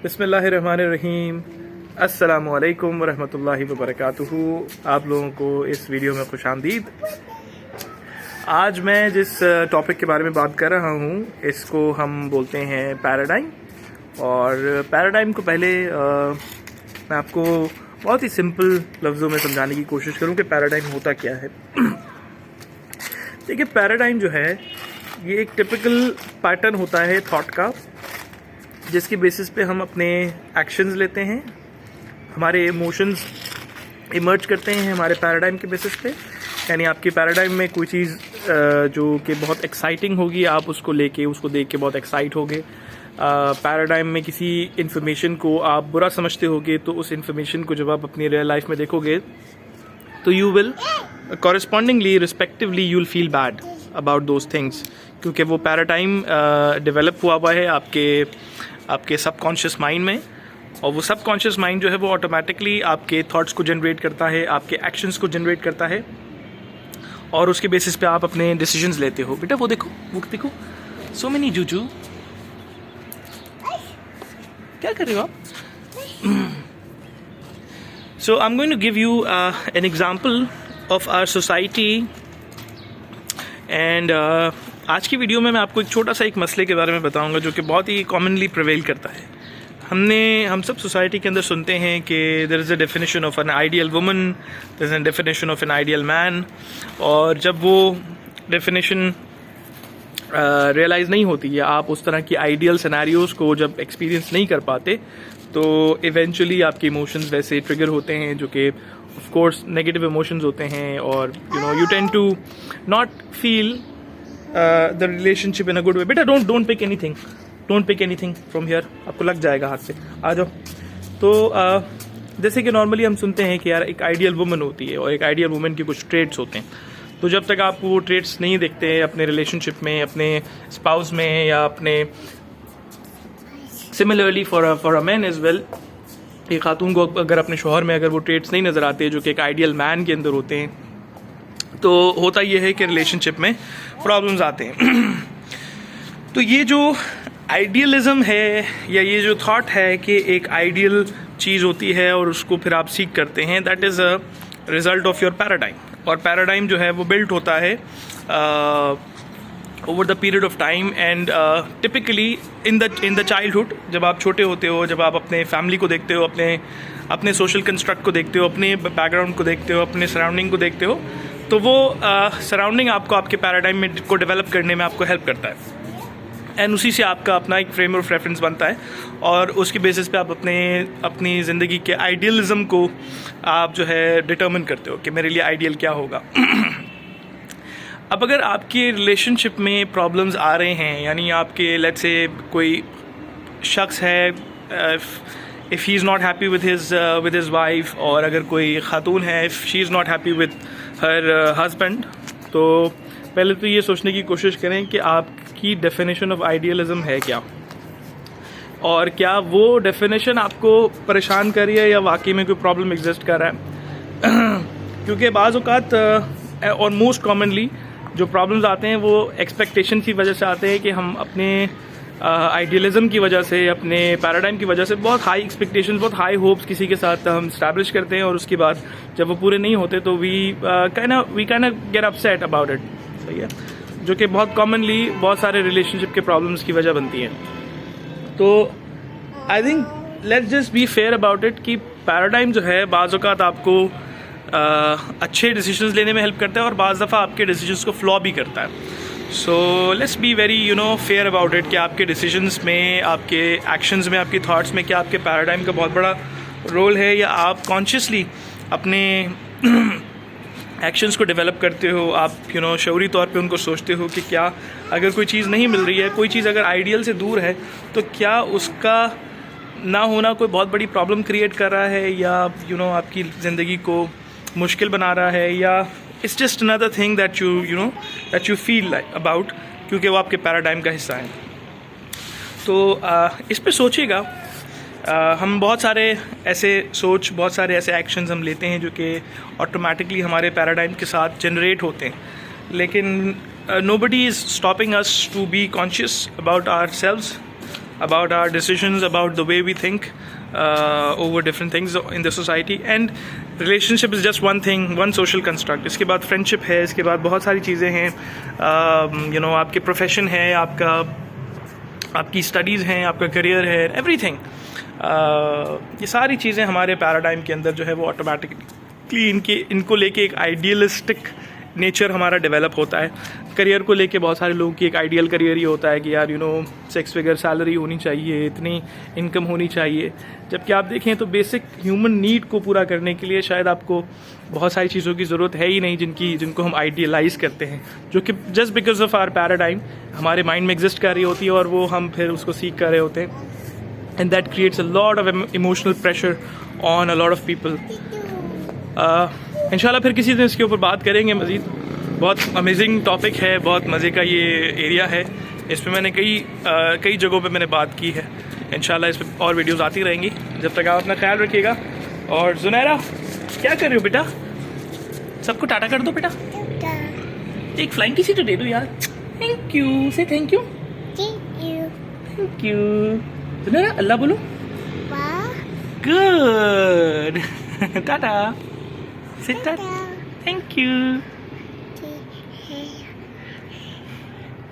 बिस्मिल्लाहिर्रहमानिर्रहीम। अस्सलामु अलैकुम वरहमतुल्लाहि वबरकातुहू। आप लोगों को इस वीडियो में खुशामदीद। आज मैं जिस टॉपिक के बारे में बात कर रहा हूँ इसको हम बोलते हैं पैराडाइम। और पैराडाइम को पहले मैं आपको बहुत ही सिंपल लफ्ज़ों में समझाने की कोशिश करूँ कि पैराडाइम होता क्या है। देखिए, पैराडाइम जो है ये एक टिपिकल पैटर्न होता है थॉट का, जिसकी बेसिस पे हम अपने एक्शंस लेते हैं, हमारे इमोशंस इमर्ज करते हैं हमारे पैराडाइम के बेसिस पे। यानी आपके पैराडाइम में कोई चीज़ जो कि बहुत एक्साइटिंग होगी, आप उसको लेके उसको देख के बहुत एक्साइट होगे। पैराडाइम में किसी इन्फॉर्मेशन को आप बुरा समझते होगे तो उस इन्फॉर्मेशन को जब आप अपनी रियल लाइफ में देखोगे तो you will correspondingly respectively you will feel bad about those things, क्योंकि वो पैराडाइम डेवलप हुआ है आपके सबकॉन्शियस माइंड में। और वो सबकॉन्शियस माइंड जो है वो ऑटोमेटिकली आपके थॉट्स को जनरेट करता है, आपके एक्शंस को जनरेट करता है, और उसके बेसिस पे आप अपने डिसीजंस लेते हो। बेटा वो देखो सो मेनी जूजू, क्या कर रहे हो आप? So I am going to give you an example of our society. And आज की वीडियो में मैं आपको एक छोटा सा एक मसले के बारे में बताऊंगा जो कि बहुत ही कॉमनली प्रिवेल करता है। हम सब सोसाइटी के अंदर सुनते हैं कि there is a definition of an ideal woman, there is a definition of an ideal man. और जब वो डेफिनेशन रियलाइज़ नहीं होती या आप उस तरह की आइडियल सिनेरियोज़ को जब एक्सपीरियंस नहीं कर पाते तो इवेंचुअली आपके इमोशंस वैसे ट्रिगर होते हैं जो कि ऑफ कोर्स नेगेटिव इमोशंस होते हैं। और you tend to not feel the relationship in a good way. बेटा don't pick anything from here, आपको लग जाएगा हाथ से, आ जाओ। तो जैसे कि नॉर्मली हम सुनते हैं कि यार एक आइडियल वुमन होती है और एक आइडियल वुमन के कुछ ट्रेड्स होते हैं। तो जब तक आप वो ट्रेड्स नहीं देखते हैं अपने रिलेशनशिप में, अपने स्पाउस में, या अपने similarly for a man as well, एक खातून को अगर अपने शौहर में अगर वो ट्रेड्स नहीं नज़र आते जो कि एक आइडियल मैन के अंदर होते हैं, तो होता ये है कि रिलेशनशिप में प्रॉब्लम्स आते हैं। तो ये जो आइडियलिज्म है या ये जो थॉट है कि एक आइडियल चीज़ होती है और उसको फिर आप सीख करते हैं, that is a result of your paradigm. और पैराडाइम जो है वो बिल्ट होता है over the period of time and typically in the childhood. जब आप छोटे होते हो, जब आप अपने फैमिली को देखते हो, अपने सोशल कंस्ट्रक्ट को देखते हो, अपने बैकग्राउंड को देखते हो, अपने सराउंडिंग को देखते हो, तो वो सराउंडिंग आपको आपके पैराडाइम में को डेवलप करने में आपको हेल्प करता है। एंड उसी से आपका अपना एक फ्रेम ऑफ रेफरेंस बनता है और उसके बेसिस पे आप अपनी ज़िंदगी के आइडियलिज्म को आप जो है डिटर्मिन करते हो कि मेरे लिए आइडियल क्या होगा। अब अगर आपके रिलेशनशिप में प्रॉब्लम्स आ रहे हैं, यानी आपके लेट्स से कोई शख्स है, if he is not happy with his wife, और अगर कोई खातून है if she is not happy with her husband, तो पहले तो ये सोचने की कोशिश करें कि आपकी डेफिनेशन ऑफ आइडियलिज्म है क्या, और क्या वो डेफिनेशन आपको परेशान कर रही है या वाकई में कोई प्रॉब्लम एग्जिस्ट कर रहा है। क्योंकि बाज़ औक़ात और मोस्ट कॉमनली जो प्रॉब्लम्स आते हैं वो एक्सपेक्टेशन की वजह से आते हैं कि हम अपने आइडियलिज्म की वजह से, अपने पैराडाइम की वजह से बहुत हाई एक्सपेक्टेशंस, बहुत हाई होप्स किसी के साथ हम स्टैब्लिश करते हैं, और उसके बाद जब वो पूरे नहीं होते तो we can get upset about it. सही है, जो कि बहुत कॉमनली बहुत सारे रिलेशनशिप के प्रॉब्लम्स की वजह बनती हैं। तो I think let's just be fair about it कि पैराडाइम जो है बाज़ औक़ात आपको अच्छे डिसीजंस लेने में हेल्प करता है और बाज़ दफ़ा आपके डिसीजंस को फ्लॉ भी करता है। So let's be very fair about it कि आपके डिसीजंस में, आपके एक्शंस में, आपकी थॉट्स में क्या आपके पैराडाइम का बहुत बड़ा रोल है, या आप कॉन्शियसली अपने एक्शंस को डेवलप करते हो। आप शऊरी तौर पे उनको सोचते हो कि क्या अगर कोई चीज़ नहीं मिल रही है, कोई चीज़ अगर आइडियल से दूर है, तो क्या उसका ना होना कोई बहुत बड़ी प्रॉब्लम क्रिएट कर रहा है, या आपकी ज़िंदगी को मुश्किल बना रहा है, या it's just another thing that you feel like about, क्योंकि वो आपके पैराडाइम का हिस्सा है। तो इस पे सोचिएगा। हम बहुत सारे ऐसे एक्शंस हम लेते हैं जो कि ऑटोमेटिकली हमारे पैराडाइम के साथ जनरेट होते हैं, लेकिन nobody is stopping us to be conscious about ourselves about our decisions, about the way we think over different things in the society. And relationship is just one thing, one social construct. इसके बाद friendship है, इसके बाद बहुत सारी चीज़ें हैं, you know, आपके profession है, आपकी स्टडीज़ हैं, आपका करियर है, एवरीथिंग। ये सारी चीज़ें हमारे पैराडाइम के अंदर जो है वो ऑटोमेटिकली इनको लेके एक आइडियलिस्टिक नेचर हमारा डेवलप होता है। करियर को लेके बहुत सारे लोगों की एक आइडियल करियर ही होता है कि यार 6 फिगर सैलरी होनी चाहिए, इतनी इनकम होनी चाहिए। जबकि आप देखें तो बेसिक ह्यूमन नीड को पूरा करने के लिए शायद आपको बहुत सारी चीज़ों की ज़रूरत है ही नहीं जिनको हम आइडियलाइज़ करते हैं, जो कि just because of our paradigm हमारे माइंड में एग्जिस्ट कर रही होती है और वो हम फिर उसको सीख कर रहे होते हैं। And that creates a lot of emotional pressure on a lot of people. इंशाल्लाह फिर किसी दिन इसके ऊपर बात करेंगे मज़ीद। बहुत अमेजिंग टॉपिक है, बहुत मज़े का ये एरिया है। इस पर मैंने कई जगहों पे मैंने बात की है। इंशाल्लाह इस पर और वीडियोस आती रहेंगी। जब तक आप अपना ख्याल रखिएगा। और जुनैरा क्या कर रहे हो बेटा? सबको टाटा कर दो बेटा। एक फ्लाइंग किसी तो दे दो यार। थैंक यू, से thank you. Thank you Junaira, अल्लाह बोलो। Good Tata. Sit down. Thank you.